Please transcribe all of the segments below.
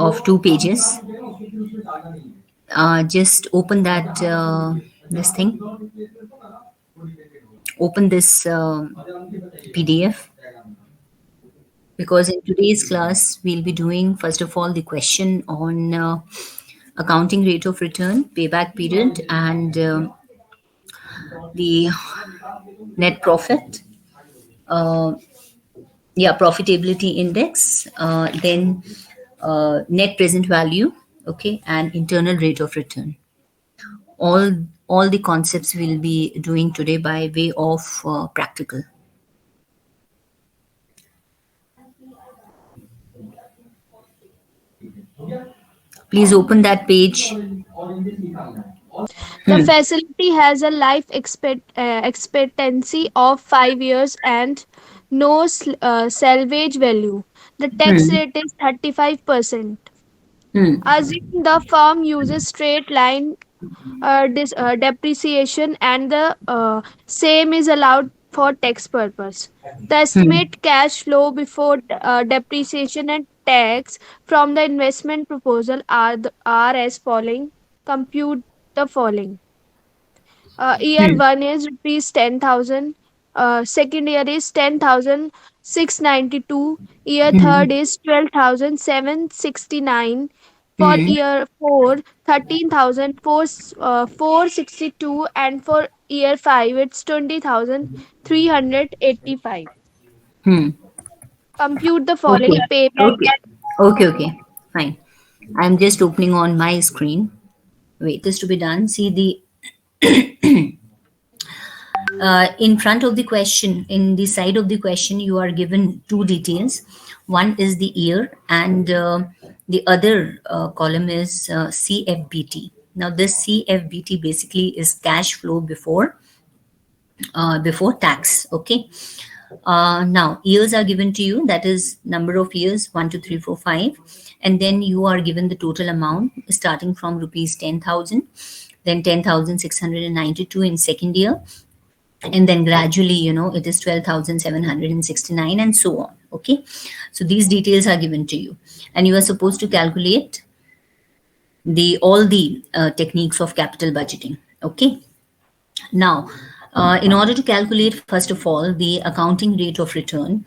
of 2 pages. Just open that this thing. Open this PDF, because in today's class we'll be doing first of all the question on accounting rate of return, payback period, and the net profit. Uh, yeah, profitability index. Then net present value. Okay, and internal rate of return. All the concepts we'll be doing today by way of practical. Please open that page. The Hmm. facility has a expectancy of 5 years and no salvage value. The tax Hmm. rate is 35%. Hmm. Assume the firm uses straight line depreciation and the same is allowed for tax purpose. The Hmm. estimate cash flow before depreciation and tax from the investment proposal are as following. Compute the following. Year Hmm. one is rupees 10,000. Second year is 10,692. Year Hmm. third is 12,769. For Hmm. year four, 13,462. And for year five, it's 20,385. Hmm. Compute the Okay. following payback. Okay. Okay. Okay. Fine. I'm just opening on my screen. Wait, this to be done. See the in front of the question, in the side of the question, you are given two details. One is the year, and the other column is CFBT. Now, this CFBT basically is cash flow before tax. Okay. Now, years are given to you, that is number of years 1, 2, 3, 4, 5. And then you are given the total amount starting from rupees 10,000, then 10,692 in second year. And then gradually, it is 12,769 and so on. Okay. So these details are given to you. And you are supposed to calculate the all the techniques of capital budgeting. Okay. Now, in order to calculate, first of all, the accounting rate of return,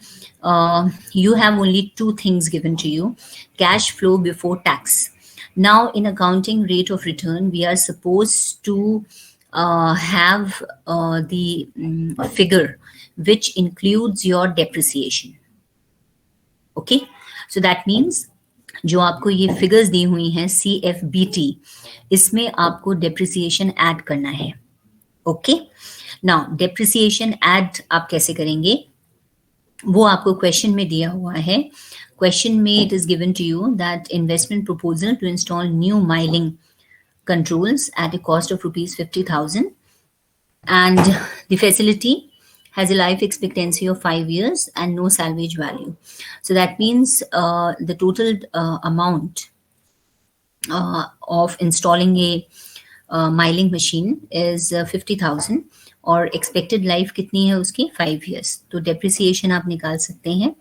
you have only two things given to you: cash flow before tax. Now, in accounting rate of return, we are supposed to have the figure which includes your depreciation. Okay, so that means जो आपको ये figures दी हुई हैं CFBT, इसमें आपको depreciation add करना है. Okay. Now depreciation add आप कैसे करेंगे, वो आपको क्वेश्चन में दिया हुआ है. क्वेश्चन में it is given to you that investment proposal to install new milling controls at a cost of rupees 50,000, and the facility has a life expectancy of 5 years and no salvage value. So that means the total amount of installing a miling machine is 50,000, और expected life कितनी है उसकी 5 years. तो depreciation आप निकाल सकते हैं.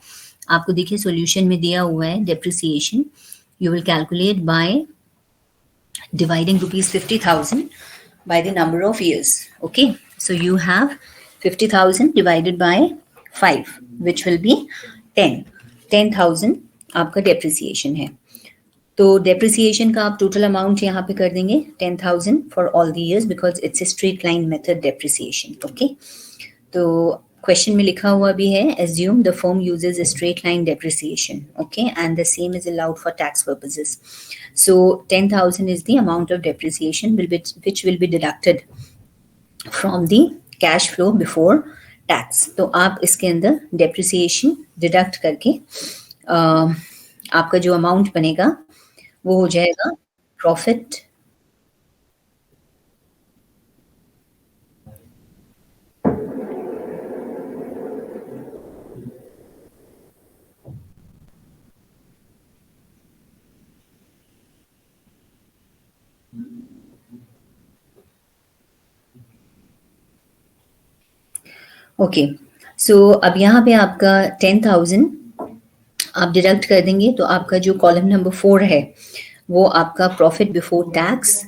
आपको देखिए सॉल्यूशन में दिया हुआ है depreciation. You will calculate bye dividing rupees 50,000 by the number of years. Okay, so you have 50,000 divided by 5, which will be 10. 10,000 आपका डेप्रिसिएशन है. तो डेप्रिसिएशन का आप टोटल अमाउंट यहाँ पे कर देंगे 10,000 for all the years, because it's a straight line method depreciation. Okay, तो क्वेश्चन में लिखा हुआ भी है assume the firm uses a straight line depreciation, okay, and the same is allowed for tax purposes. So 10,000 is the amount of depreciation which will be deducted from the cash flow before tax. तो आप इसके अंदर depreciation deduct करके आपका जो amount बनेगा वो हो जाएगा प्रॉफिट. ओके, सो अब यहाँ पे आपका 10,000 आप डिडक्ट कर देंगे तो आपका जो कॉलम नंबर 4 है वो आपका profit before tax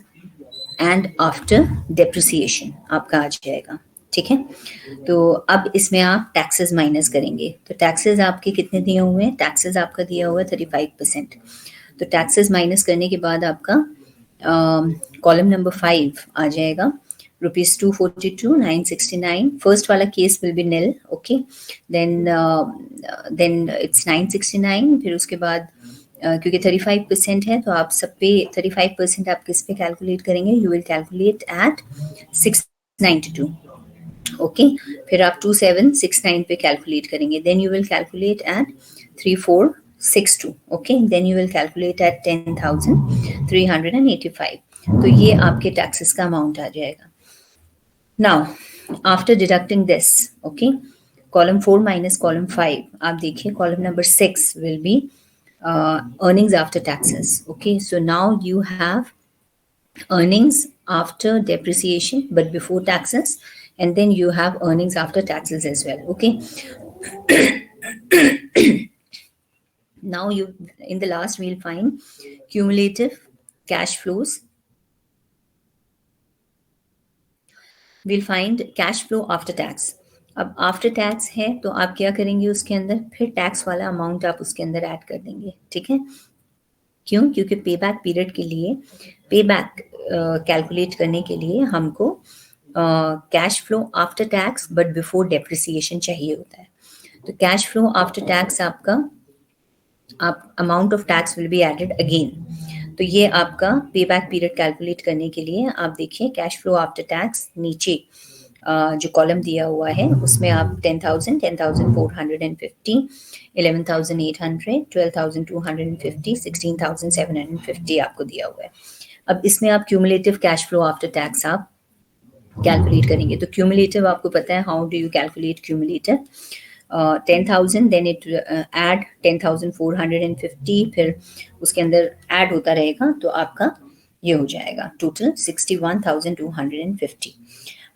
and after depreciation आपका आ जाएगा। ठीक है, तो अब इसमें आप टैक्सेस माइनस करेंगे। तो टैक्सेस आपके कितने दिए हुए हैं? टैक्सेस आपका दिया हुआ है 35%। तो टैक्सेस माइनस करने के बाद आपका कॉलम नंबर 5 आ जाएगा, ₹242,969। फर्स्ट वाला case will be nil, okay. Then then it's 969। फिर उसके बाद क्योंकि 35% है तो आप सब पे 35% आप किस पे कैलकुलेट करेंगे? You will calculate at 692, okay. फिर आप 2769 पे कैलकुलेट करेंगे, then you will calculate at 3462, okay. Then you will calculate at 10,385। तो ये आपके टैक्सेस का अमाउंट आ जाएगा। Now after deducting this, okay, column 4 minus column 5, आप देखिए column number 6 will be earnings after taxes, okay. So now you have earnings after depreciation but before taxes, and then you have earnings after taxes as well, okay. Now you, in the last we'll find cumulative cash flows, we'll find cash flow after tax. अब after tax है तो आप क्या करेंगे? उसके अंदर फिर tax वाला अमाउंट आप उसके अंदर ऐड कर देंगे, ठीक है। क्यों? क्योंकि पे बैक पीरियड के लिए, पे बैक कैलकुलेट करने के लिए हमको cash flow after tax but before depreciation चाहिए होता है। तो कैश फ्लो आफ्टर टैक्स आपका, आप amount of tax will be added again. तो ये आपका पे बैक पीरियड कैलकुलेट करने के लिए आप देखिए कैश फ्लो आफ्टर टैक्स नीचे जो कॉलम दिया हुआ है उसमें आप 10,000, 10,450, 11,800, 12,250, 16,750 आपको दिया हुआ है। अब इसमें आप cumulative cash flow after tax आप कैलकुलेट करेंगे। तो क्यूमुलेटिव आपको पता है, how do you calculate cumulative? 10,000, then it add 10,450, फिर उसके अंदर ऐड होता रहेगा तो आपका ये हो जाएगा टोटल 61,250।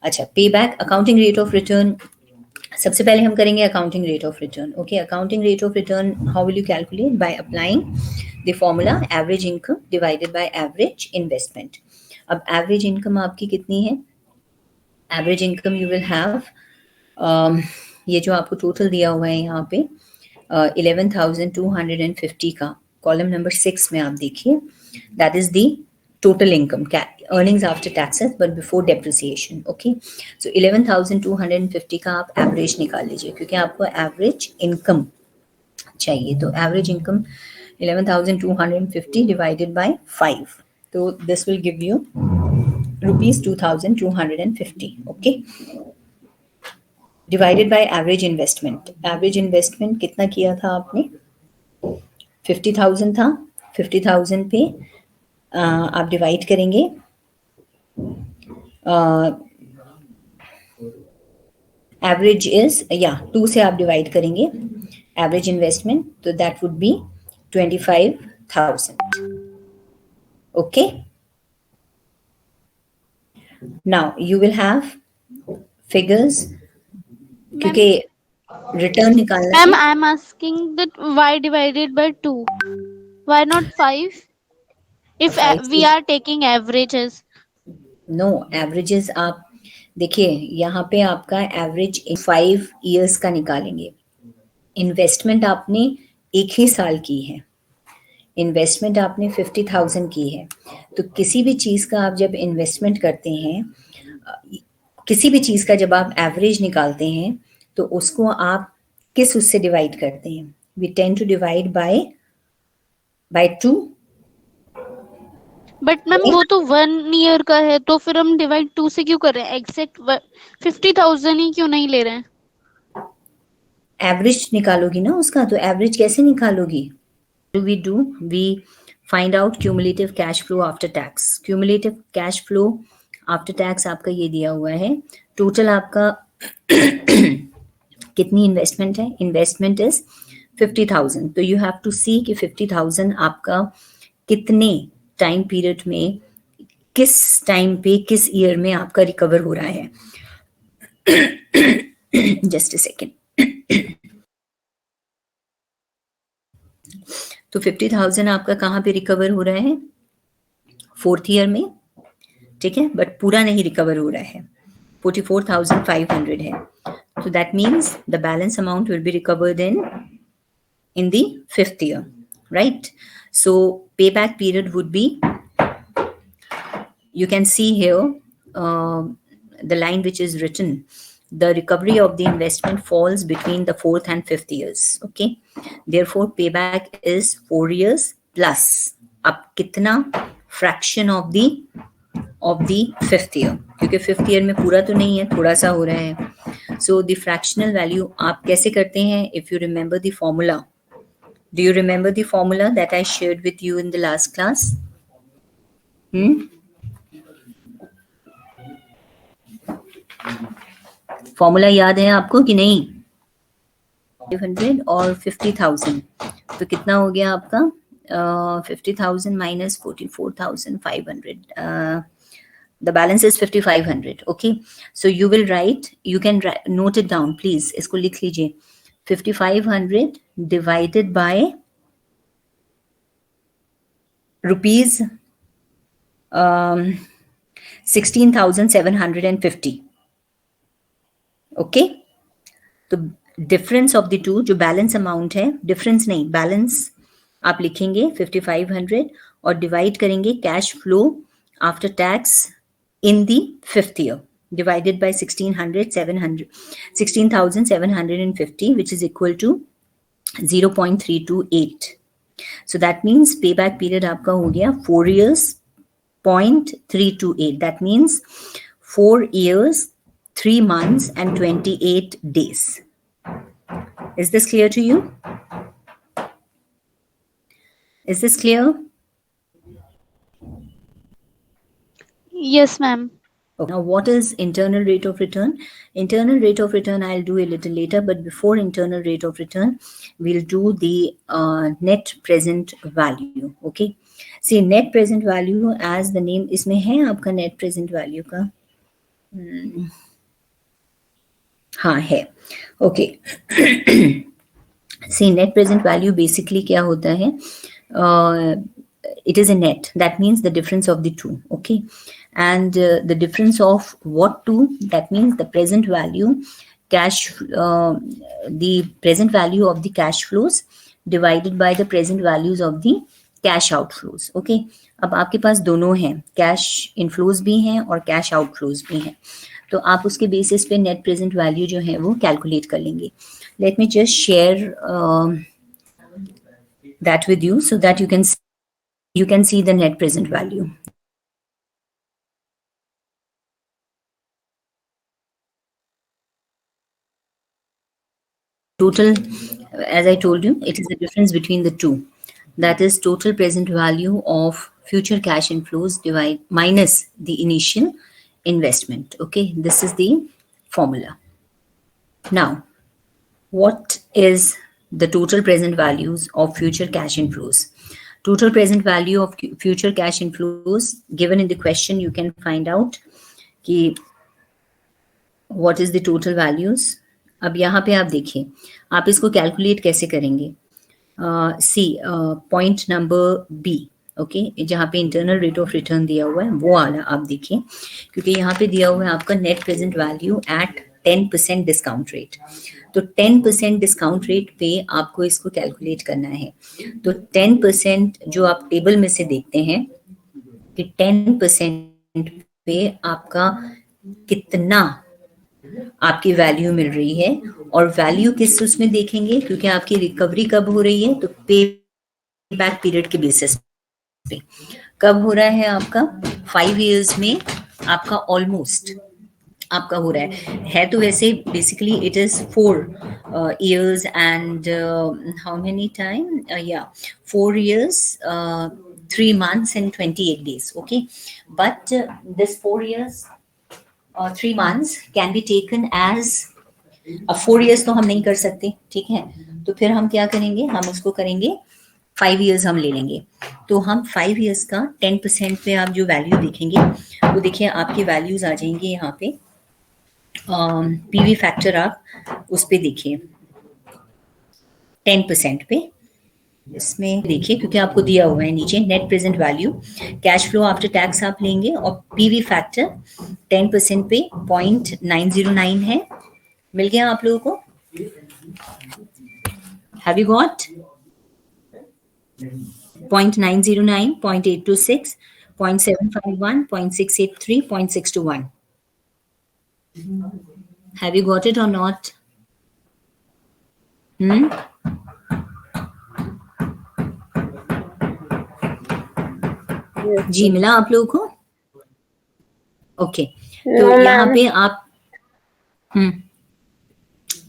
अच्छा, पे back accounting rate of return, सबसे पहले हम करेंगे accounting rate of return, okay. Accounting rate of return how will you calculate? By applying the formula average income divided by average investment. अब एवरेज इनकम आपकी कितनी है? Average income you will have, ये जो आपको टोटल दिया हुआ है यहाँ पे 11,250 का, कॉलम नंबर 6 में आप देखिए, that is the total income, earnings after taxes but before depreciation, okay. So 11,250 का आप एवरेज निकाल लीजिए क्योंकि आपको एवरेज इनकम चाहिए। तो एवरेज इनकम 11,250 डिवाइडेड बाय 5, तो this will give you ₹2,250, okay. Divided by average investment, average investment कितना किया था आपने? 50,000 था। 50,000 पे आप डिवाइड करेंगे एवरेज इज, या 2 से आप डिवाइड करेंगे एवरेज इन्वेस्टमेंट, तो that would be 25,000, okay. Now you will have figures, Ma'am, क्योंकि रिटर्न निकालना ma'am, है। I'm asking that why divided by 2? Why not 5? If 5 we से are taking averages. No averages आप देखिए यहाँ पे आपका एवरेज 5 years का निकालेंगे। इन्वेस्टमेंट आपने एक ही साल की है, इन्वेस्टमेंट आपने 50,000 की है। तो किसी भी चीज़ का आप जब इन्वेस्टमेंट करते हैं, किसी भी चीज़ का जब आप एवरेज निकालते हैं तो उसको आप किस उससे डिवाइड करते हैं? We tend to divide by 2। But ma'am वो तो 1 year का है, तो फिर हम डिवाइड 2 से क्यों कर रहे हैं? एग्जैक्ट 50,000 ही क्यों नहीं ले रहे हैं? एवरेज निकालोगी ना उसका, तो एवरेज कैसे निकालोगी? Do we find out cumulative cash flow after tax? Cumulative cash flow after tax आपका ये दिया हुआ है, टोटल आपका कितनी इन्वेस्टमेंट है? Investment is 50,000। तो यू हैव टू सी कि 50,000 आपका कितने टाइम पीरियड में, किस टाइम पे, किस ईयर में आपका रिकवर हो रहा है। Just a second. तो 50,000 आपका कहाँ पे रिकवर हो रहा है? 4th ईयर में, ठीक है, बट पूरा नहीं रिकवर हो रहा है, 44,500 है. So that means the balance amount will be recovered in the 5th year, right? So payback period would be, you can see here, uh, the line which is written, the recovery of the investment falls between the 4th and 5th years. Okay, therefore payback is 4 years plus अब कितना fraction of the 5th year, क्योंकि 5th year में पूरा तो नहीं है, थोड़ा सा हो रहा है. So the fractional value आप कैसे करते हैं? If you remember the formula, do you remember the formula that I shared with you in the last class? Formula याद है आपको कि नहीं? 500 और 50,000, तो कितना हो गया आपका? 50,000 minus 44,500. The balance is 5,500. Okay, so you will write, you can note it down please, इसको लिख लीजिए. 5,500 divided by rupees 16,750. ओके, तो डिफरेंस ऑफ द टू, जो बैलेंस अमाउंट है, डिफरेंस नहीं, बैलेंस आप लिखेंगे 5,500 और डिवाइड करेंगे cash flow after tax in the 5th year, divided by 16,750, which is equal to 0.328. So that means payback period आपका हो गया 4 years 0.328. That means 4 years 3 months and 28 days. Is this clear to you? Is this clear? Yes, ma'am. Okay. Now, what is internal rate of return? Internal rate of return I'll do a little later, but before internal rate of return, we'll do the net present value. Okay. See, net present value, as the name, इसमें है आपका net present value का? हाँ है. Okay. See, net present value basically क्या होता है? It is a net. That means the difference of the two. Okay. And the difference of what two? That means the present value, the present value of the cash flows divided by the present values of the cash outflows. Okay. अब आपके पास दोनों हैं, cash inflows भी हैं और cash outflows भी हैं, तो आप उसके बेसिस पे नेट प्रेजेंट वैल्यू जो है वो कैलकुलेट कर लेंगे. Let me just share that with you so that you can see the net present value. Total, as I told you, it is the difference between the two. That is total present value of future cash inflows minus the initial investment. Okay, this is the formula. Now, what is the total present values of future cash inflows? Total present value of future cash inflows given in the question, you can find out कि what is the total values. अब यहाँ पे आप देखिए, आप इसको calculate कैसे करेंगे? C point number B, okay, जहाँ पे इंटरनल रेट ऑफ रिटर्न दिया हुआ है वो वाला आप देखिए, क्योंकि यहाँ पे दिया हुआ है आपका net present value at 10% discount rate. तो 10% डिस्काउंट रेट पे आपको इसको कैलकुलेट करना है. तो 10% जो आप टेबल में से देखते हैं कि 10% पे आपका कितना आपकी वैल्यू मिल रही है, और वैल्यू किस उसमें देखेंगे, क्योंकि आपकी रिकवरी कब हो रही है, तो पे बैक पीरियड के बेसिस पे. कब हो रहा है आपका? 5 years में आपका ऑलमोस्ट आपका हो रहा है तो वैसे basically it is 4 years and how many time? Yeah, 4 years 3 months and 28 days. Okay, but this 4 years 3 months can be taken as 4 years तो हम नहीं कर सकते, ठीक है, तो फिर हम क्या करेंगे, हम उसको करेंगे 5 years हम ले लेंगे. तो हम 5 years का 10% पे आप जो वैल्यू देखेंगे वो देखिए आपकी वैल्यूज आ जाएंगे यहाँ पे. पीवी फैक्टर आप उस पे देखिए 10% पे इसमें देखिए, क्योंकि आपको दिया हुआ है नीचे net present value, cash flow after tax आप लेंगे और पीवी फैक्टर 10% पे 0.909 है। मिल गया आप लोगों को? Have you got? 0.909, 0.826, 0.751, 0.683, 0.621. Have you got it or not? Hmm? Yes, जी, sir. मिला आप लोगों को? ओके, तो No, यहाँ ma'am. पे आप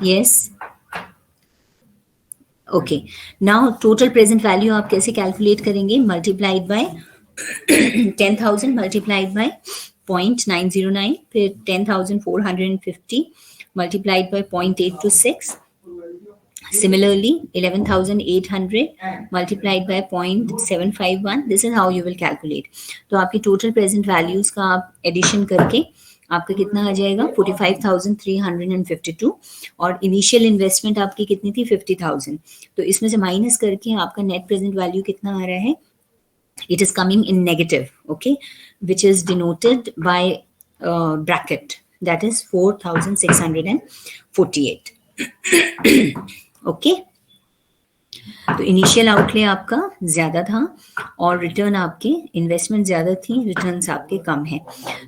yes, okay. Now total present value आप कैसे कैलकुलेट करेंगे? मल्टीप्लाइड बाय 10,000 मल्टीप्लाइड बाय 0.909, फिर 10,450 multiplied by 0.826, similarly 11,800 multiplied by 0.751. This is how you will calculate. तो आपकी total present values का आप addition करके आपका कितना आ जाएगा? 45,352। और इनिशियल इन्वेस्टमेंट आपकी कितनी थी? 50,000। तो इसमें से माइनस करके आपका नेट प्रेजेंट वैल्यू कितना आ रहा है? It is coming in negative, okay, which is denoted by bracket, that is 4,648. Okay, तो इनिशियल आउटले आपका ज़्यादा था और रिटर्न आपके, इन्वेस्टमेंट ज़्यादा थी, रिटर्न्स आपके कम हैं।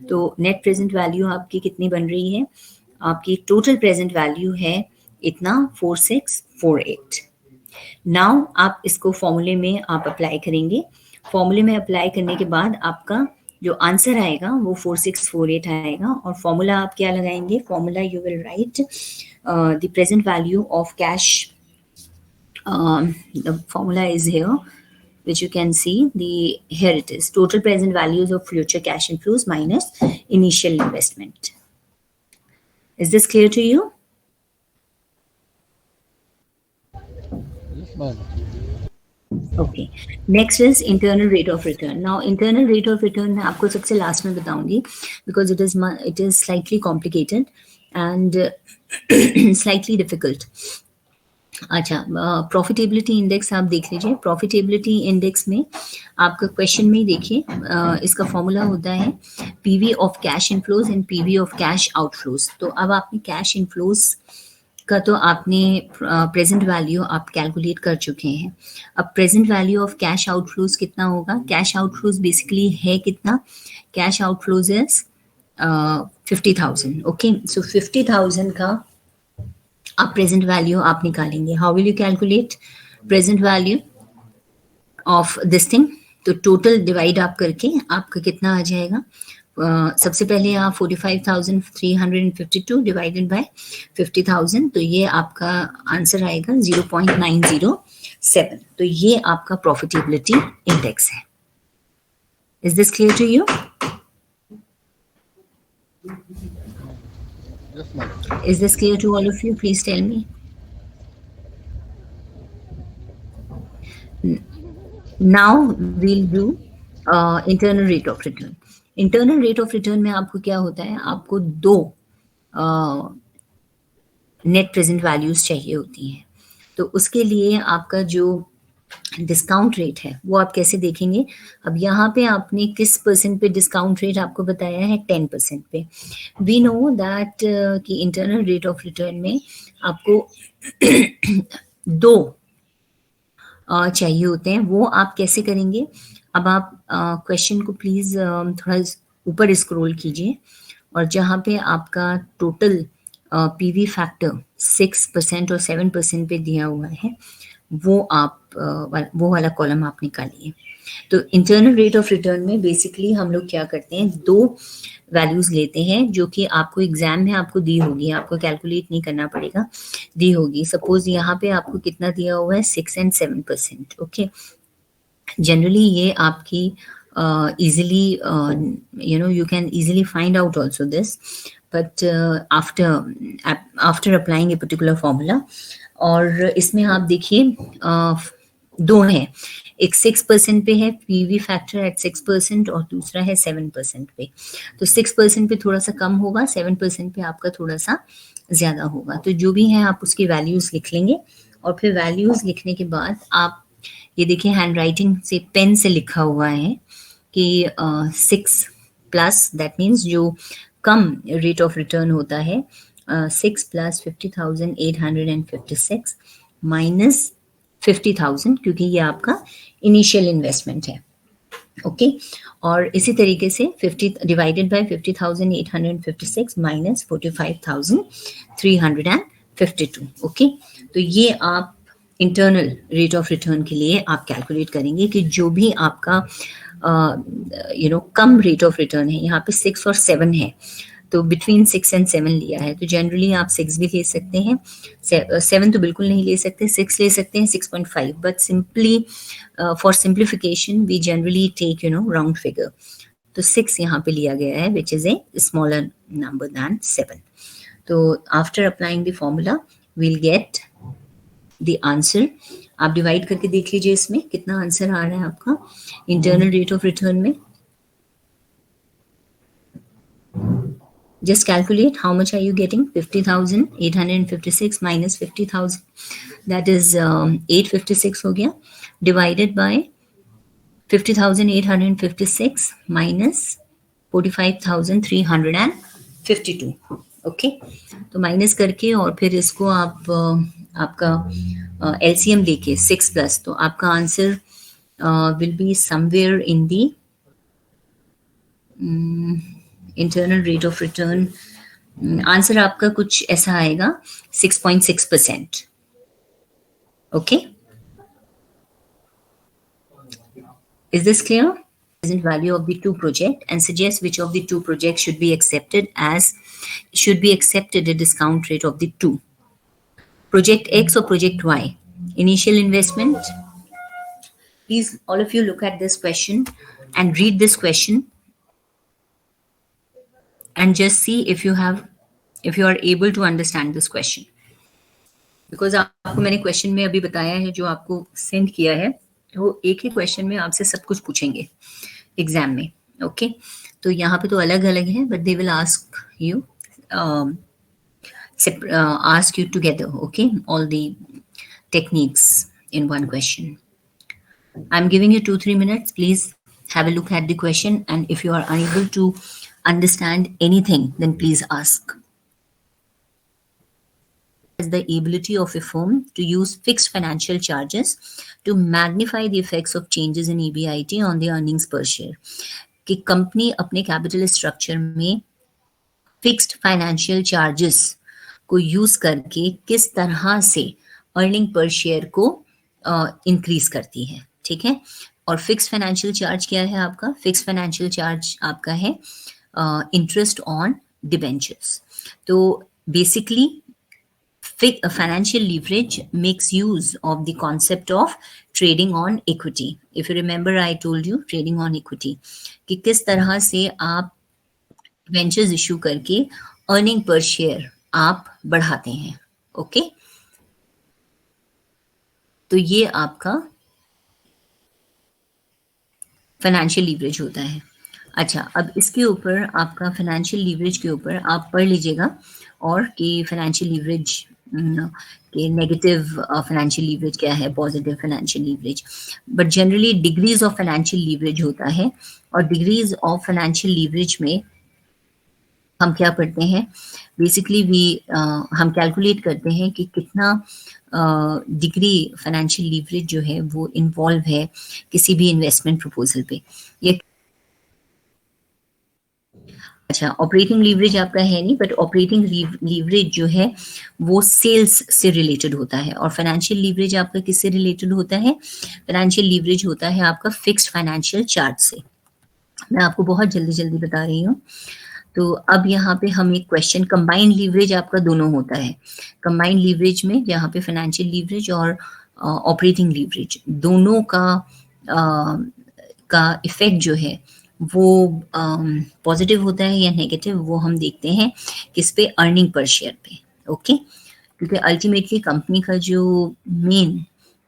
तो नेट प्रेजेंट वैल्यू आपकी कितनी बन रही है? आपकी टोटल प्रेजेंट वैल्यू है इतना 4648। नाउ आप इसको फॉर्मूले में आप अप्लाई करेंगे। फॉर्मूले में अप्लाई करने के बाद आपका जो आंसर आएगा वो 4648 आएगा। और फॉर्मूला आप क्या लगाएंगे? Formula you will write the present value of cash. The formula is here, which you can see. Here it is: total present values of future cash inflows minus initial investment. Is this clear to you? Yes, ma'am. Okay. Next is internal rate of return. Now, internal rate of return मैं आपको सबसे last में बताऊंगी, because it is slightly complicated and slightly difficult. अच्छा, profitability index आप देख लीजिए। Profitability index में आपका क्वेश्चन में ही देखिए, इसका फॉर्मूला होता है PV of cash inflows and PV of cash outflows. तो अब आपने कैश इनफ्लोज का तो आपने प्रेजेंट वैल्यू आप कैलकुलेट कर चुके हैं। अब present value of cash outflows कितना होगा? कैश आउटफ्लोज बेसिकली है कितना? Cash outflows is 50,000। ओके, सो 50,000 का आप प्रेजेंट वैल्यू आप निकालेंगे। How will you calculate present value of this thing? तो टोटल डिवाइड आप करके आपका कितना आ जाएगा? सबसे पहले आप 45,352 डिवाइडेड बाय 50,000, तो ये आपका आंसर आएगा 0.907। तो ये आपका प्रॉफिटेबिलिटी इंडेक्स है। Is this clear to you? Yes, ma'am. Is this clear to all of you? Please tell me. Now we'll do internal rate of return. Internal rate of return में आपको क्या होता है? आपको दो नेट प्रेजेंट वैल्यूज चाहिए होती हैं। तो उसके लिए आपका जो डिस्काउंट रेट है वो आप कैसे देखेंगे? अब यहाँ पे आपने किस परसेंट पे डिस्काउंट रेट आपको बताया है? 10% पे। वी नो दैट कि इंटरनल रेट ऑफ रिटर्न में आपको दो चाहिए होते हैं। वो आप कैसे करेंगे? अब आप क्वेश्चन को प्लीज थोड़ा ऊपर स्क्रॉल कीजिए और जहाँ पे आपका टोटल पीवी फैक्टर 6% और 7% पे दिया हुआ है वो आप वो वाला कॉलम आप निकालिए। तो इंटरनल रेट ऑफ रिटर्न में बेसिकली हम लोग क्या करते हैं? दो वैल्यूज लेते हैं जो कि आपको एग्जाम में आपको दी होगी, आपको कैलकुलेट नहीं करना पड़ेगा, दी होगी। सपोज यहाँ पे आपको कितना दिया हुआ है? 6 and 7%। ओके, जनरली ये आपकी easily you can easily find out also this, but after applying a particular formula. और इसमें आप देखिए दो हैं, एक 6% पे है पीवी फैक्टर एट 6% और दूसरा है 7% पे। तो 6% पे थोड़ा सा कम होगा, 7% पे आपका थोड़ा सा ज़्यादा होगा। तो जो भी है आप उसकी वैल्यूज़ लिख लेंगे और फिर वैल्यूज़ लिखने के बाद आप ये देखिए हैंड राइटिंग से, पेन से लिखा हुआ है कि 6 प्लस, दैट मीन्स जो कम रेट ऑफ रिटर्न होता है, 6 + 50,856 माइनस 50,000, क्योंकि ये आपका इनिशियल इन्वेस्टमेंट है। ओके, और इसी तरीके से 50 डिवाइडेड बाय 50,856 माइनस 45,352। ओके, तो ये आप इंटरनल रेट ऑफ रिटर्न के लिए आप कैलकुलेट करेंगे कि जो भी आपका कम रेट ऑफ रिटर्न है, यहाँ पे 6 और 7 है, तो बिटवीन 6 एंड 7 लिया है, तो जनरली आप 6 भी ले सकते हैं, 7 तो बिल्कुल नहीं ले सकते, 6 ले सकते हैं, 6.5, but simply for simplification we generally take round figure, तो 6 यहाँ पे लिया गया है, which is a smaller number than 7। तो after applying the formula we'll get the answer. आप डिवाइड करके देख लीजिए इसमें कितना आंसर आ रहा है आपका इंटरनल रेट ऑफ रिटर्न में। Just calculate how much are you getting. 50,856 minus 50,000, that is 856 हो गया, divided by 50,856 minus 45,352। ओके, तो माइनस करके और फिर इसको आप आपका एलसीएम लेके 6+, तो आपका answer will be somewhere in the internal rate of return. Answer आपका कुछ ऐसा आएगा 6.6%। Okay, is this clear? Present value of the two project and suggest which of the two projects should be accepted a discount rate of the two. Project X or Project Y? Initial investment. Please, all of you look at this question and read this question and just see if you are able to understand this question. Because आपको मैंने question में अभी बताया है, जो आपको send किया है, तो एक ही क्वेश्चन में आपसे सब कुछ पूछेंगे एग्जाम में। ओके, तो यहाँ पे तो अलग अलग है, but they will ask you together, okay, all the techniques in one question. I'm giving you 2-3 minutes. Please have a look at the question, and if you are unable to understand anything, then please ask. The ability of a firm to use fixed financial charges to magnify the effects of changes in EBIT on the earnings per share. कि company अपने capital structure में fixed financial charges को use करके किस तरह से earning per share को increase करती है। ठीक है, और फिक्स्ड फाइनेंशियल चार्ज क्या है आपका? फिक्स्ड फाइनेंशियल चार्ज आपका है इंटरेस्ट ऑन डिबेंचर्स। तो basically financial leverage makes use of the concept of trading on equity. If you remember, I told you trading on equity कि किस तरह से आप वेंचर्स इशू करके अर्निंग पर शेयर आप बढ़ाते हैं। ओके, तो ये आपका फाइनेंशियल लीवरेज होता है। अच्छा, अब इसके ऊपर आपका फाइनेंशियल लीवरेज के ऊपर आप पढ़ लीजिएगा, और कि फाइनेंशियल लीवरेज कि नेगेटिव फाइनेंशियल लीवरेज क्या है, positive financial leverage, but generally degrees of financial leverage होता है। और डिग्रीज ऑफ फाइनेंशियल लीवरेज में हम क्या पढ़ते हैं, बेसिकली हम कैलकुलेट करते हैं कि कितना डिग्री फाइनेंशियल लीवरेज जो है वो इन्वॉल्व है किसी भी इन्वेस्टमेंट प्रपोजल पे। ये अच्छा, ऑपरेटिंग लीवरेज आपका है नहीं, बट ऑपरेटिंग लीवरेज जो है वो सेल्स से रिलेटेड होता है, और फाइनेंशियल लीवरेज आपका किससे रिलेटेड होता है? फाइनेंशियल लीवरेज होता है आपका फिक्स्ड फाइनेंशियल चार्ज से। मैं आपको बहुत जल्दी जल्दी बता रही हूँ। तो अब यहाँ पे हम एक क्वेश्चन, कंबाइंड लीवरेज आपका दोनों होता है। कंबाइंड लीवरेज में यहाँ पे फाइनेंशियल लीवरेज और ऑपरेटिंग लीवरेज दोनों का इफेक्ट जो है वो पॉजिटिव होता है या नेगेटिव, वो हम देखते हैं किस पे? अर्निंग पर शेयर पे। ओके, क्योंकि अल्टीमेटली कंपनी का जो मेन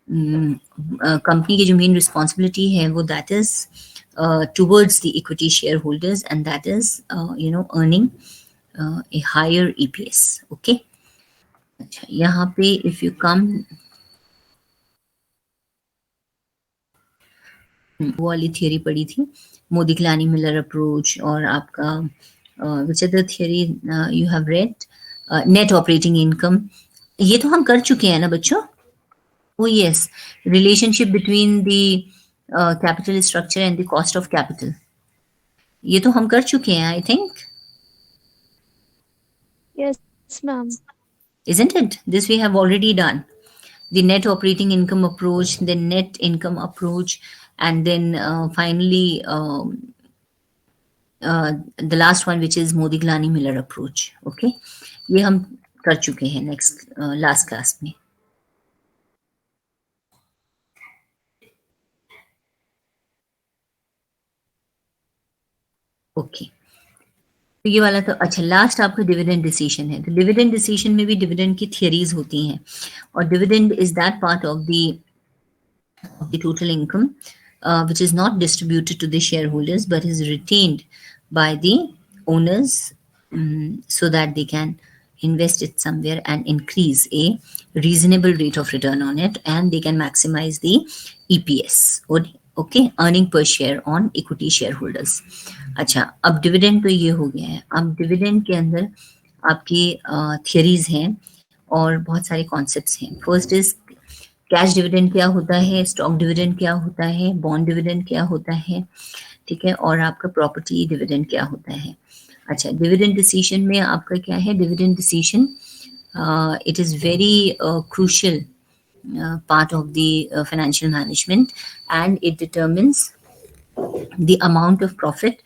कंपनी की जो मेन रिस्पॉन्सिबिलिटी है वो that is towards the equity shareholders, and that is earning a higher EPS. Okay, अच्छा, यहाँ पे if you come वो वाली थियरी पढ़ी थी, मोदिग्लानी मिलर अप्रोच, और आपका which other theory you have read, net operating income, ये तो हम कर चुके हैं ना बच्चों? ओ yes, relationship between the capital structure and the cost of capital, ये तो हम कर चुके हैं I think, Yes, ma'am. isn't it? This we have already done. The net operating income approach, the net income approach, and then finally the last one, which is Modiglani Miller approach. Okay, ये हम कर चुके हैं next last class में. Okay, तो ये वाला तो अच्छा. लास्ट आपका डिविडेंड डिसीजन है. तो डिविडेंड डिसीजन में भी डिविडेंड की थियरीज होती हैं, और dividend is that part of the total income which is not distributed to the shareholders but is retained by the owners, so that they can invest it somewhere and increase a reasonable rate of return on it, and they can maximize the EPS, okay, earning per share on equity shareholders. अच्छा, अब dividend तो ये हो गया है. अब dividend के अंदर आपकी थियरीज हैं और बहुत सारे कॉन्सेप्ट्स हैं. फर्स्ट इज कैश डिविडेंड क्या होता है, स्टॉक डिविडेंड क्या होता है, बॉन्ड डिविडेंड क्या होता है, ठीक है, और आपका प्रॉपर्टी डिविडेंड क्या होता है. अच्छा, डिविडेंड डिसीजन में आपका क्या है, dividend decision it is very crucial part of the financial management, and it determines the amount of profit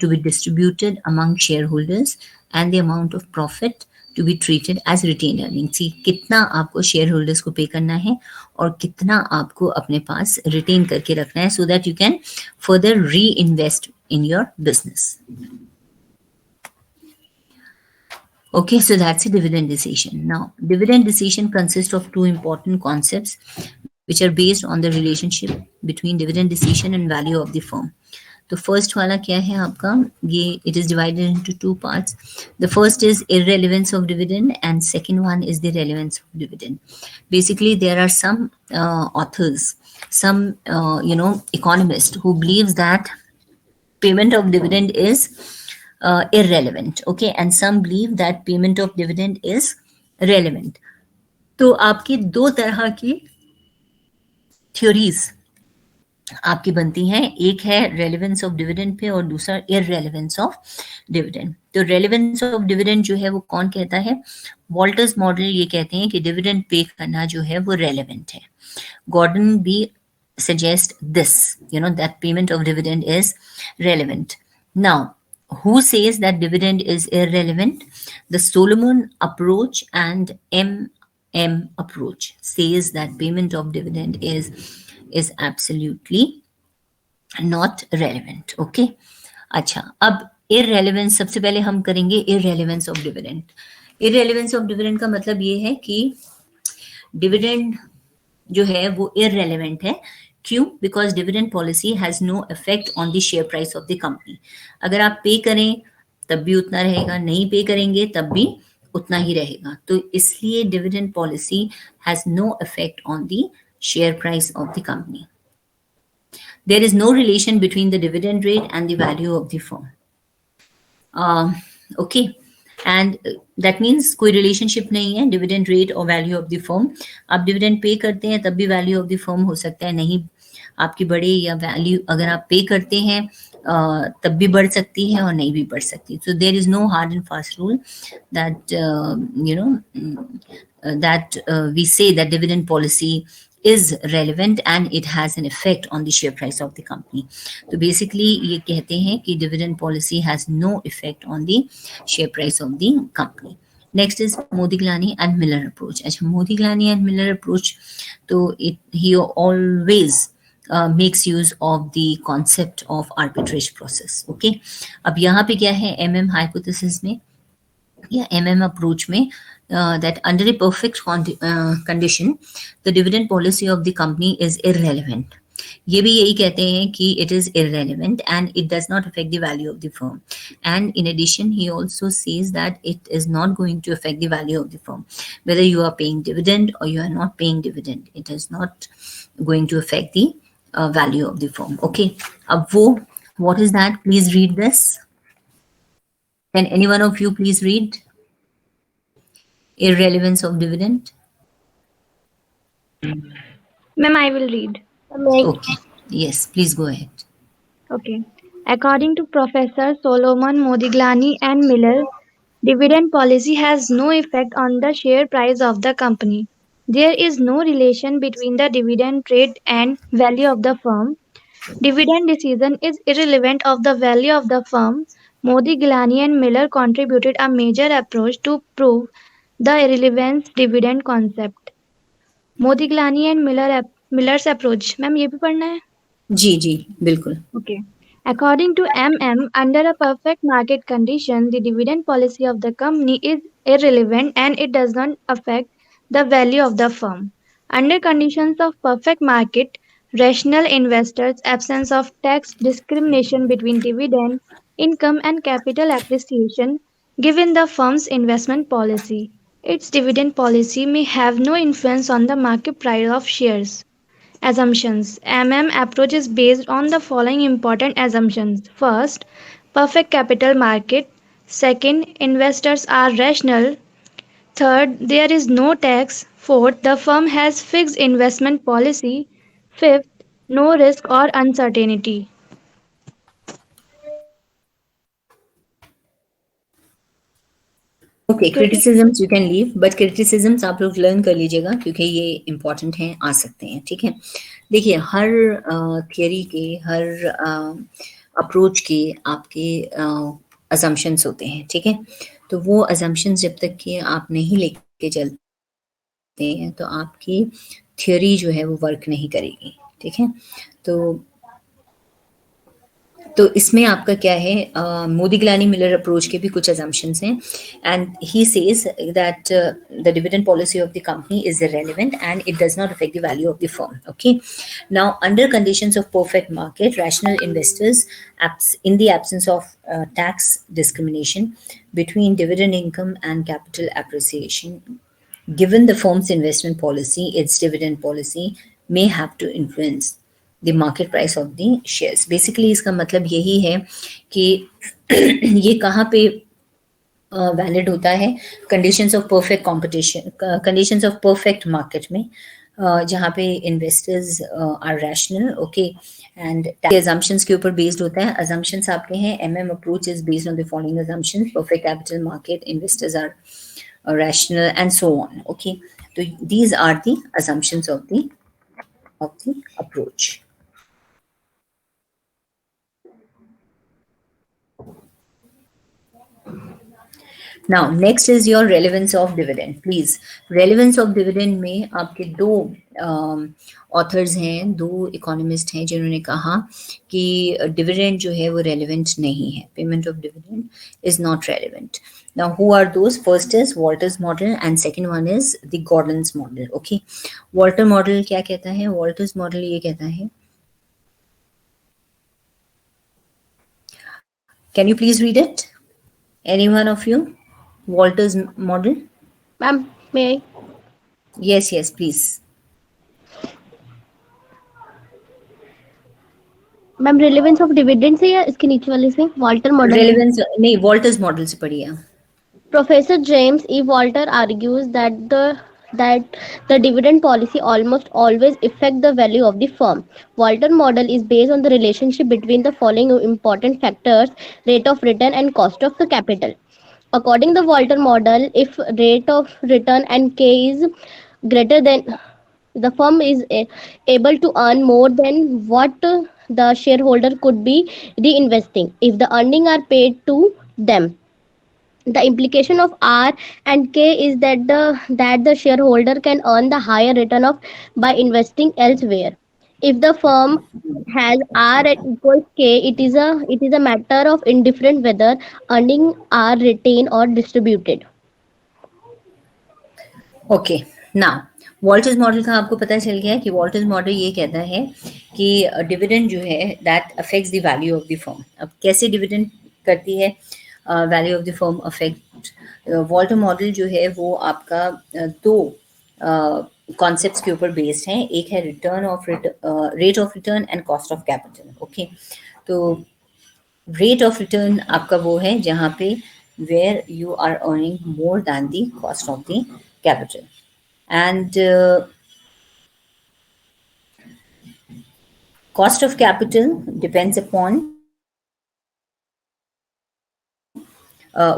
to be distributed among shareholders and the amount of profit to be treated as retained earnings. See, कितना आपको share holders को पे करना है और कितना आपको अपने पास रिटेन करके रखना है, so that you can further reinvest in your business. Okay, so that's a dividend decision. Now, dividend decision consists of two important concepts which are based on the relationship between dividend decision and value of the firm. तो first वाला क्या है आपका, ये it is divided into two parts. The first is irrelevance of dividend and second one is the relevance of dividend. Basically there are some authors, some economists who believes that payment of dividend is irrelevant, okay, and some believe that payment of dividend is relevant. तो आपकी दो तरह की theories आपकी बनती हैं, एक है रेलेवेंस ऑफ डिविडेंड पे और दूसरा इररेलेवेंस ऑफ डिविडेंड. तो रेलेवेंस ऑफ डिविडेंड जो है वो कौन कहता है, वॉल्टर्स मॉडल ये कहते हैं कि डिविडेंड पे करना जो है वो रेलेवेंट है. गॉर्डन भी suggest this, that payment of dividend is relevant. Now, who says that dividend is irrelevant? The Solomon approach and MM approach says that payment of dividend is absolutely not relevant. Okay, अच्छा, अब irrelevance सबसे पहले हम करेंगे irrelevance of dividend. irrelevance of dividend का मतलब ये है कि dividend जो है वो irrelevant है. क्यों? Because dividend policy has no effect on the share price of the company. अगर आप पे करें तब भी उतना रहेगा, नहीं पे करेंगे तब भी उतना ही रहेगा. तो इसलिए dividend policy has no effect on the share price of the company. There is no relation between the dividend rate and the value of the firm. Okay, and that means कोई रिलेशनशिप नहीं है dividend rate और value of the firm. आप dividend पे करते हैं तब भी वैल्यू ऑफ द फर्म हो सकता है नहीं आपकी बढ़े, या वैल्यू अगर आप पे करते हैं तब भी बढ़ सकती है और नहीं भी बढ़ सकती. So there is no hard and fast rule that we say that dividend policy is relevant and it has an effect on the share price of the company. तो basically ये कहते हैं कि dividend policy has no effect on the share price of the company. Next is Modiglani and Miller approach. अच्छा, Modiglani and Miller approach, तो he always makes use of the concept of arbitrage process. Okay, अब यहाँ पे क्या है, MM hypothesis में या MM approach में, that under a perfect condition the dividend policy of the company is irrelevant. ये भी यही कहते हैं कि it is irrelevant and it does not affect the value of the firm. And in addition, he also says that it is not going to affect the value of the firm. Whether you are paying dividend or you are not paying dividend, it is not going to affect the value of the firm. Okay. अब वो, what is that? Please read this. Can any one of you please read irrelevance of dividend? Ma'am, I will read. Okay. Yes, please go ahead. Okay. According to Professor Solomon Modiglani and Miller, dividend policy has no effect on the share price of the company. There is no relation between the dividend rate and value of the firm. Dividend decision is irrelevant of the value of the firm. Modiglani and Miller contributed a major approach to prove the irrelevance dividend concept. Modigliani and Miller's approach ma'am ये भी पढ़ना है. जी जी बिल्कुल. Okay. According to MM, under a perfect market condition, the dividend policy of the company is irrelevant and it does not affect the value of the firm. Under conditions of perfect market, rational investors, absence of tax discrimination between dividend, income and capital appreciation, given the firm's investment policy, its dividend policy may have no influence on the market price of shares. Assumptions. approach is based on the following important assumptions. First, perfect capital market. Second, investors are rational. Third, there is no tax. Fourth, the firm has fixed investment policy. Fifth, no risk or uncertainty. Okay, Criti- criticisms you can leave, but criticisms आप लोग learn कर लीजिएगा क्योंकि ये important हैं, आ सकते हैं. ठीक है. देखिए, हर थियरी के, हर अप्रोच के आपके अजम्पशंस होते हैं. ठीक है. तो वो अजम्पशंस जब तक कि आप नहीं लेके चलते हैं तो आपकी थियरी जो है वो वर्क नहीं करेगी. ठीक है. तो इसमें आपका क्या है, मोदी-ग्लानी मिलर अप्रोच के भी कुछ assumptions हैं, and he says that the dividend policy of the company is irrelevant and it does not affect the value of the firm. Okay. Now, under conditions of perfect market, rational investors, in the absence of tax discrimination between dividend income and capital appreciation, given the firm's investment policy, its dividend policy may have to influence the market price of the shares. Basically इसका मतलब यही है कि ये कहाँ पे valid होता है, conditions of perfect competition, conditions of perfect market में, जहाँ पे investors are rational. Okay. And assumptions के ऊपर बेस्ड होता है. assumptions आपके हैं, MM approach is based on the following assumptions: perfect capital market, investors are rational, and so on. Okay. So these are the assumptions of the approach. Now, next is your relevance of dividend. Please, relevance of dividend में आपके दो authors हैं, दो economist हैं जिन्होंने कहा कि dividend जो है वो रेलिवेंट नहीं है, payment of dividend is not relevant. Now, who are those? First is Walter's model and second one is the Gordon's model. Okay. Walter model क्या कहता है? Walter's model ये कहता है, can you please read it? Any one of you? Walter's model? Ma'am, may I? Yes, yes, please. Ma'am relevance of dividend से या इसके नीचे वाले से वॉल्टर मॉडल में? Relevance नहीं, Walter's model से पढ़िए. Professor James E. Walter argues that the dividend policy almost always affect the value of the firm. Walter model is based on the relationship between the following important factors: rate of return and cost of the capital. According to the Walter model, if rate of return and K is greater than, the firm is able to earn more than what the shareholder could be reinvesting if the earnings are paid to them. The implication of R and K is that the shareholder can earn the higher return of by investing elsewhere. If the firm has R equals K, it is a matter of indifferent whether earning are retained or distributed. Okay. Now, Walter's model का आपको पता चल गया कि Walter's model ये कहता है कि डिविडेंड जो है that affects the value of the firm. अब कैसे डिविडेंड करती है value of the firm affect? Walter model जो है वो आपका दो कॉन्सेप्ट्स के ऊपर बेस्ड हैं। एक है rate of return and cost of capital. Okay, तो रेट ऑफ रिटर्न आपका वो है जहाँ पे where you are earning more than the cost of the capital, and cost of capital depends upon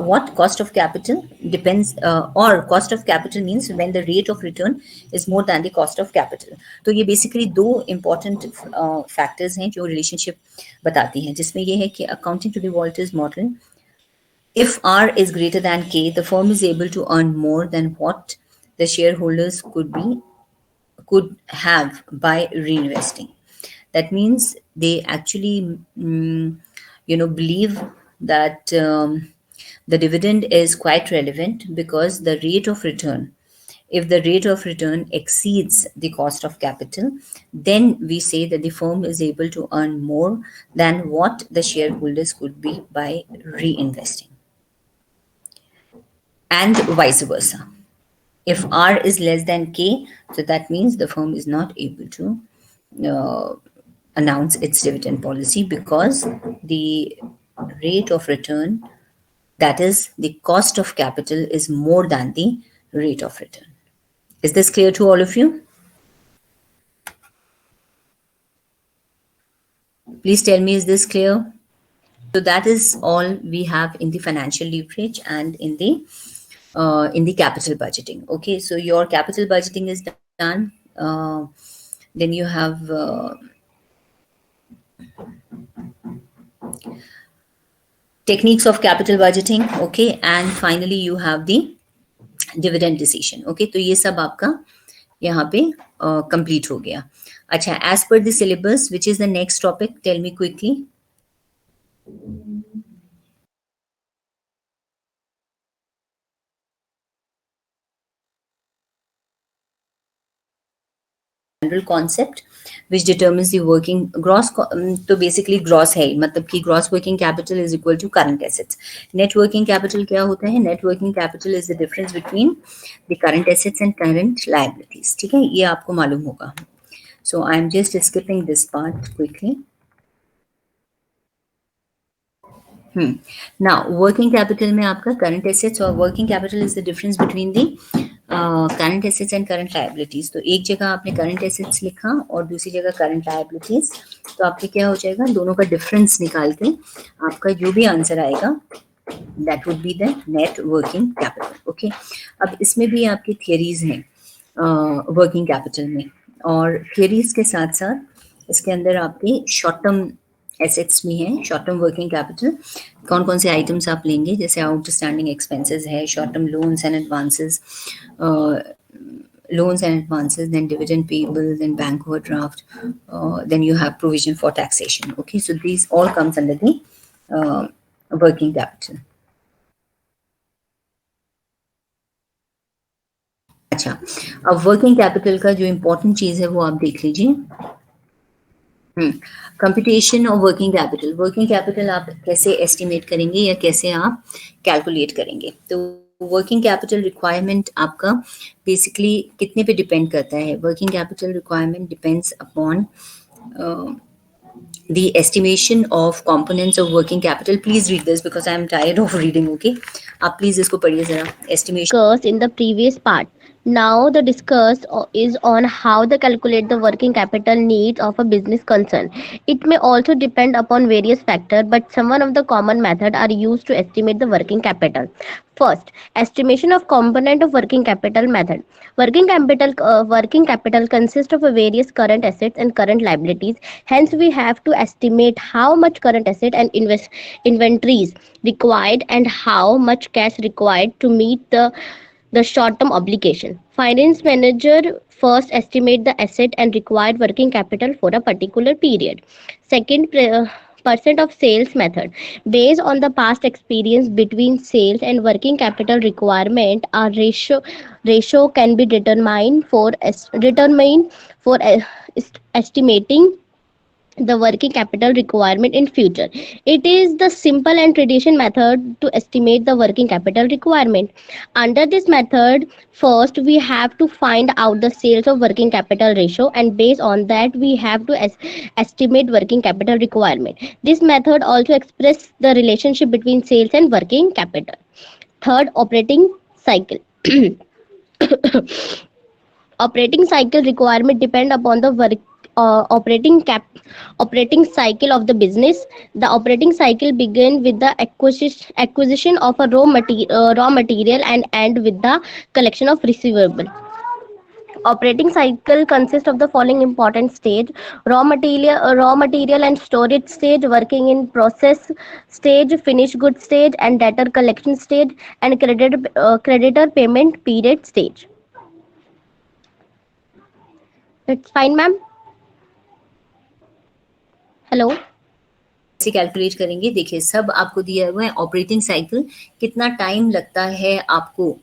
what cost of capital depends or cost of capital means when the rate of return is more than the cost of capital. तो ये basically दो important factors हैं जो relationship बताती हैं, जिसमें ये है कि accounting to the Walters model, if R is greater than K, the firm is able to earn more than what the shareholders could have by reinvesting. That means they actually, believe that the dividend is quite relevant because the rate of return. If the rate of return exceeds the cost of capital, then we say that the firm is able to earn more than what the shareholders could be by reinvesting, and vice versa. If R is less than K, so that means the firm is not able to uh, announce its dividend policy because the rate of return, that is the cost of capital, is more than the rate of return. Is this clear to all of you? Please tell me, is this clear? So that is all we have in the financial leverage and in the capital budgeting. Okay, so your capital budgeting is done. Then you have techniques of capital budgeting. Okay, and finally you have the dividend decision. Okay, तो ये सब आपका यहाँ पे complete हो गया. अच्छा, as per the syllabus, which is the next topic? Tell me quickly. General concept which determines the working gross तो basically gross है, मतलब कि gross working capital is equal to current assets. Net working capital क्या होता है? Net working capital is the difference between the current assets and current liabilities. ठीक है, ये आपको मालूम होगा. So I am just skipping this part quickly. Now working capital में आपका current assets और working capital is the difference between the current assets and current liabilities. तो एक जगह आपने current assets लिखा और दूसरी जगह current liabilities, तो आपके क्या हो जाएगा, दोनों का difference निकाल के आपका जो भी आंसर आएगा that would be the net working capital. Okay, अब इसमें भी आपकी theories हैं working capital में, और theories के साथ साथ इसके अंदर आपके short term एसेट्स भी हैं. शॉर्ट टर्म वर्किंग कैपिटल कौन कौन से आइटम्स आप लेंगे, जैसे आउटस्टैंडिंग एक्सपेंसेस है, short term loans and advances, then dividend payable, then bank overdraft, then you have provision for taxation. Okay, so these all comes under the working capital. अच्छा, अब working capital का जो important चीज है वो आप देख लीजिए. कंप्यूटेशन ऑफ वर्किंग कैपिटल आप कैसे एस्टिमेट करेंगे या कैसे आप कैलकुलेट करेंगे. तो वर्किंग कैपिटल रिक्वायरमेंट आपका बेसिकली कितने पे डिपेंड करता है. Working capital requirement depends upon the estimation of components of working capital. Please read this because I am tired of reading. Okay, आप please इसको पढ़िए जरा. Estimation Discussed in the previous part. Now the discuss is on how to calculate the working capital needs of a business concern. It may also depend upon various factors, but some of the common methods are used to estimate the working capital. First, estimation of component of working capital method. Working capital consists of various current assets and current liabilities. Hence, we have to estimate how much current asset and inventories required and how much cash required to meet the short-term obligation. Finance manager first estimate the asset and required working capital for a particular period. Second, percent of sales method. Based on the past experience between sales and working capital requirement, a ratio can be determined for estimating the working capital requirement in future. It is the simple and traditional method to estimate the working capital requirement. Under this method, first we have to find out the sales of working capital ratio, and based on that we have to estimate working capital requirement. This method also expresses the relationship between sales and working capital. Third, operating cycle. Operating cycle requirement depend upon the work operating cycle of the business. The operating cycle begin with the acquisition of a raw material and end with the collection of receivable. Operating cycle consists of the following important stage: raw material and storage stage, working in process stage, finished good stage, and debtor collection stage, and creditor payment period stage. It's fine, ma'am. Hello. कैसे calculate करेंगे? देखिए, सब आपको दिया हुआ है। Operating cycle, कितना time लगता है आपको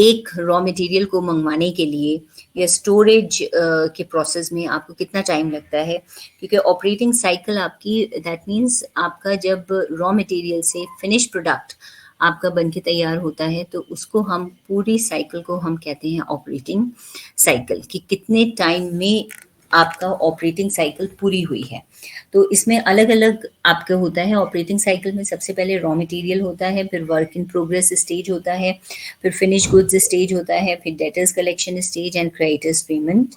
एक रॉ मटेरियल को मंगवाने के लिए, या स्टोरेज के प्रोसेस में आपको कितना टाइम लगता है, क्योंकि ऑपरेटिंग साइकिल आपकी, दैट मीन्स आपका जब रॉ मटेरियल से फिनिश प्रोडक्ट आपका बन के तैयार होता है, तो उसको हम पूरी साइकिल को हम कहते हैं ऑपरेटिंग साइकिल, कि कितने टाइम में आपका ऑपरेटिंग साइकिल पूरी हुई है। तो इसमें अलग अलग आपका होता है। ऑपरेटिंग साइकिल में सबसे पहले रॉ मटेरियल होता है, फिर वर्क इन प्रोग्रेस स्टेज होता है, फिर फिनिश गुड्स स्टेज होता है, फिर debtors collection stage and creditors payment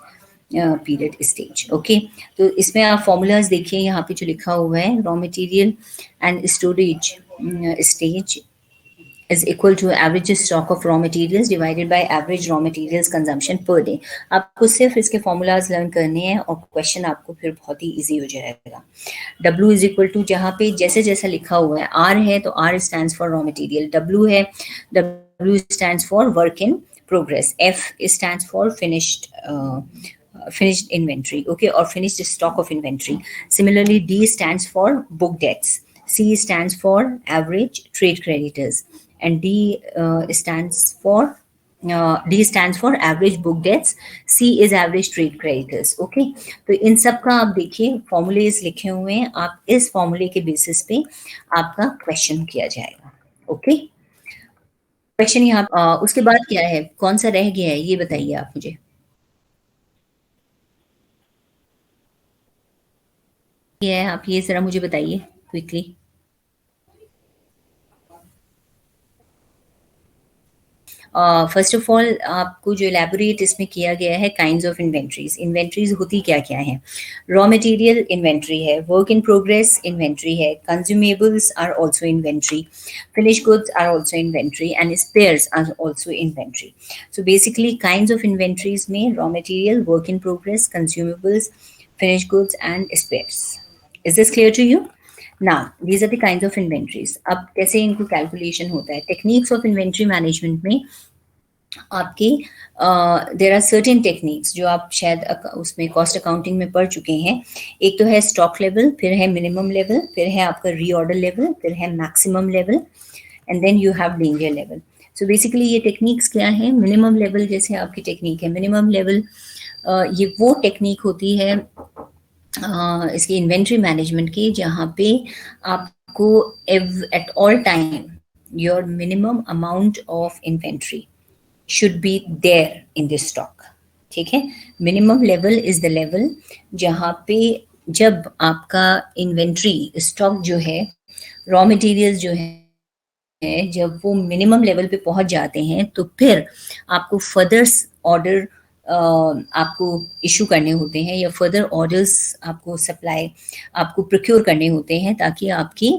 period stage. Okay, तो इसमें आप फॉर्मूलाज देखिए, यहाँ पे जो लिखा हुआ है, raw material and storage stage is equal to average stock of raw materials divided by average raw materials consumption per day. आपको सिर्फ इसके फॉर्मूलाज लर्न करने हैं और क्वेश्चन आपको फिर बहुत ही इजी हो जाएगा। W इज इक्वल टू, जहाँ पे जैसे जैसा लिखा हुआ है, R है तो R stands for raw material, W है, W stands for work in progress, F stands for finished inventory, okay, or finished stock of inventory. Similarly, D stands for book debts, C stands for average trade creditors, and D stands for average book debts, C is average trade creditors. Okay, तो इन सब का आप देखिए formulas लिखे हुए हैं, आप इस फॉर्मूले के बेसिस पे आपका क्वेश्चन किया जाएगा। ओके, क्वेश्चन यहाँ उसके बाद क्या है, कौन सा रह गया है, ये बताइए आप मुझे। ये है, आप ये जरा मुझे बताइए क्विकली। फर्स्ट ऑफ ऑल आपको जो एलैबोरेट इसमें किया गया है, काइंड्स ऑफ इन्वेंट्रीज। इन्वेंट्रीज होती क्या क्या है? रॉ मटेरियल इन्वेंट्री है, वर्क इन प्रोग्रेस इन्वेंट्री है, consumables are also inventory, finish goods are also inventory, and spares are also inventory. So basically kinds of inventories में raw material, work in progress, consumables, finished goods and spares. Is this clear to you? Now, these are the kinds of inventories. अब कैसे इनको calculation होता है? Techniques of inventory management में आपके there are certain techniques जो आप शायद उसमें कॉस्ट अकाउंटिंग में पढ़ चुके हैं। एक तो है स्टॉक लेवल, फिर है मिनिमम लेवल, फिर है आपका रीऑर्डर लेवल, फिर है maximum level, and then you have danger level. So basically ये टेक्निक्स क्या है? मिनिमम लेवल जैसे आपकी टेक्निक है, मिनिमम लेवल ये वो टेक्निक होती है इसकी इन्वेंट्री मैनेजमेंट की, जहाँ पे आपको at all time your minimum amount of inventory should be there in this stock. ठीक है, minimum level is the level जहाँ पे जब आपका इन्वेंट्री स्टॉक जो है, रॉ मटेरियल्स जो है, जब वो मिनिमम लेवल पे पहुंच जाते हैं, तो फिर आपको फर्दर ऑर्डर आपको इशू करने होते हैं, या फर्दर ऑर्डर्स आपको सप्लाई आपको प्रोक्योर करने होते हैं, ताकि आपकी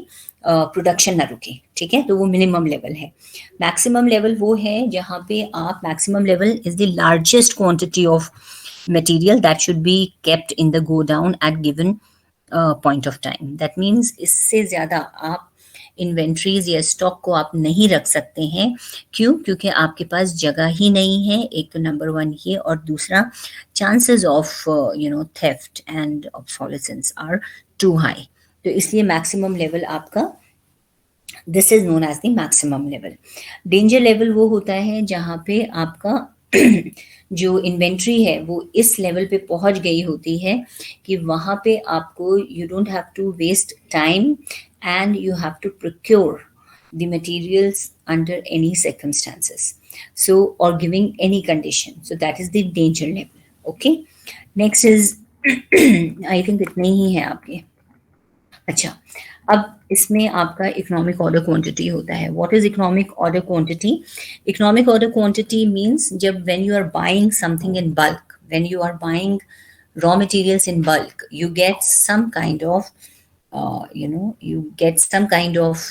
प्रोडक्शन ना रुके। ठीक है, तो वो मिनिमम लेवल है। मैक्सिमम लेवल वो है जहाँ पे आप, maximum level is the largest quantity of material that should be kept in the godown at given point of time. That means इससे ज़्यादा आप इन्वेंट्रीज या स्टॉक को आप नहीं रख सकते हैं। क्यों? क्योंकि आपके पास जगह ही नहीं है, एक तो नंबर वन ये, और दूसरा chances of theft and obsolescence are too high. तो इसलिए मैक्सिमम लेवल आपका, this is known as the maximum level. Danger level वो होता है जहाँ पे आपका जो इन्वेंट्री है वो इस लेवल पे पहुंच गई होती है कि वहाँ पे आपको you don't have to waste time and you have to procure the materials under any circumstances, so or giving any condition, so that is the danger level. Okay, next is I think इतने ही है आपके. अच्छा, अब इसमें आपका economic order quantity होता है. What is economic order quantity? Economic order quantity means जब when you are buying something in bulk, when you are buying raw materials in bulk, you get some kind of you get some kind of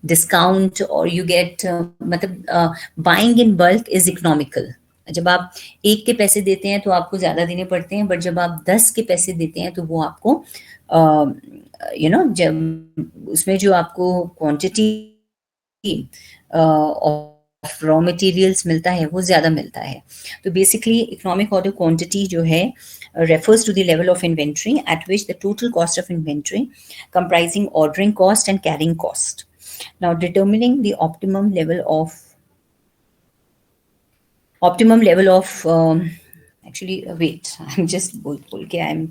discount, or you get मतलब buying in bulk is economical. जब आप एक के पैसे देते हैं तो आपको ज्यादा देने पड़ते हैं, बट जब आप 10 के पैसे देते हैं तो वो आपको जब उसमें जो आपको क्वांटिटी ऑफ रॉ मटेरियल्स मिलता है वो ज्यादा मिलता है. तो बेसिकली इकोनॉमिक ऑर्डर क्वांटिटी जो है refers to the level of inventory at which the total cost of inventory comprising ordering cost and carrying cost. Now determining the optimum level of actually wait, I'm just बोल के I'm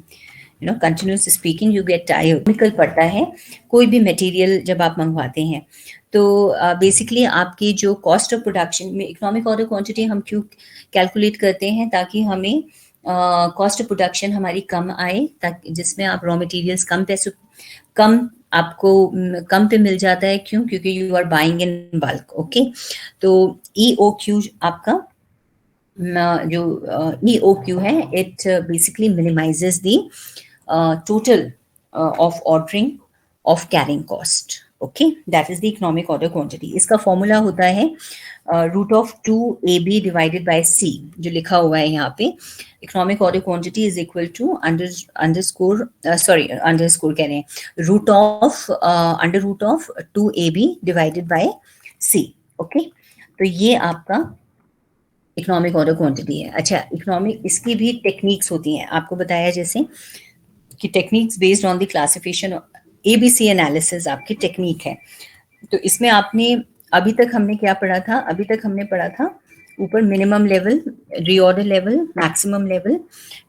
continuous speaking, you get tired. Chemical पड़ता है कोई भी material जब आप मंगवाते हैं तो बेसिकली आपकी जो कॉस्ट ऑफ प्रोडक्शन में इकोनॉमिक ऑर्डर क्वांटिटी हम क्यों कैलकुलेट करते हैं, ताकि हमें कॉस्ट ऑफ प्रोडक्शन हमारी कम आए, ताकि जिसमें आप रॉ मटेरियल्स कम आपको कम पे मिल जाता है. क्यों? क्योंकि you are buying in bulk. Okay, तो EOQ आपका जो EOQ है, it basically minimises the total of ordering of carrying cost. Okay, that is the economic order quantity. इसका फॉर्मूला होता है root of 2AB divided by C, जो लिखा हुआ है यहाँ पे. Economic order quantity is equal to underscore कह रहे हैं, root of 2AB divided by C. Okay, तो ये आपका इकोनॉमिक ऑर्डर क्वांटिटी है. अच्छा, इकोनॉमिक इसकी भी टेक्निक्स होती हैं, आपको बताया जैसे कि techniques based on the classification. ABC analysis आपकी टेक्निक है. तो इसमें आपने अभी तक हमने क्या पढ़ा था? अभी तक हमने पढ़ा था ऊपर minimum level, reorder level, maximum level,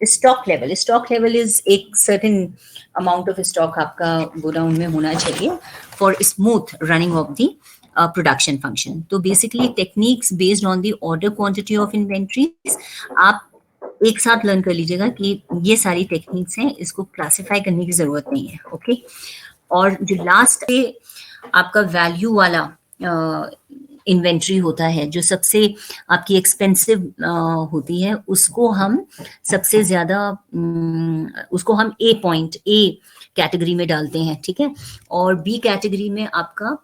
stock level. Stock level is एक सर्टेन अमाउंट ऑफ स्टॉक आपका गोडाउन में होना चाहिए for smooth running of the production function. तो basically techniques based on the order quantity of inventories आप एक साथ learn कर लीजिएगा कि ये सारी टेक्निक्स हैं, इसको क्लासिफाई करने की जरूरत नहीं है. ओके, और जो लास्ट है आपका वैल्यू वाला इन्वेंट्री होता है, जो सबसे आपकी एक्सपेंसिव होती है, उसको हम सबसे ज्यादा उसको हम A कैटेगरी में डालते हैं. ठीक है, और B कैटेगरी में आपका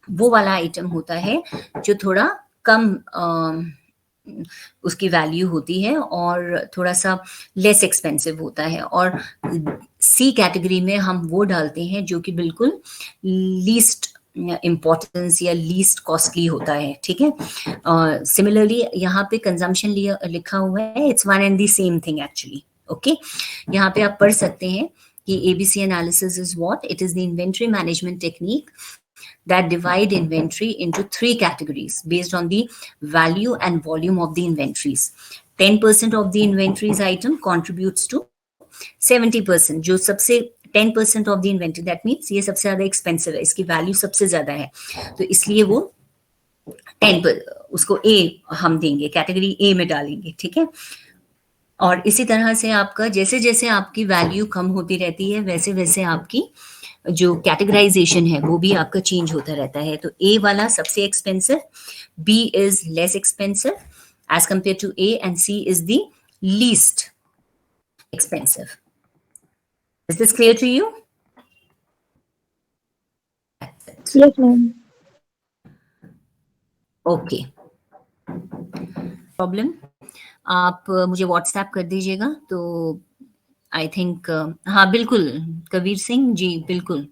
वो वाला आइटम होता है जो थोड़ा कम उसकी वैल्यू होती है और थोड़ा सा लेस एक्सपेंसिव होता है. और C कैटेगरी में हम वो डालते हैं जो कि बिल्कुल लीस्ट इम्पोर्टेंस या लीस्ट कॉस्टली होता है. ठीक है, सिमिलरली यहाँ पे कंजम्पशन लिखा हुआ है, it's one and the same thing actually. Okay, यहाँ पे आप पढ़ सकते हैं कि ABC analysis is what? It is the inventory management technique that divide inventory into 3 categories based on the value and volume of the inventories. 10% of the inventories item contributes to 70%. जो सबसे 10% of the inventory, that means ये सबसे ज्यादा expensive है, इसकी value सबसे ज्यादा है, तो इसलिए वो 10 उसको A हम देंगे, कैटेगरी A में डालेंगे. ठीक है, और इसी तरह से आपका जैसे जैसे आपकी वैल्यू कम होती रहती है, वैसे वैसे आपकी जो कैटेगराइजेशन है वो भी आपका चेंज होता रहता है. तो A वाला सबसे expensive, B is less expensive as compare to A, and C is the least expensive. Is this clear to you? Yes, ma'am. Okay, problem आप मुझे व्हाट्सएप कर दीजिएगा. तो आई थिंक हाँ बिल्कुल, कबीर सिंह जी बिल्कुल.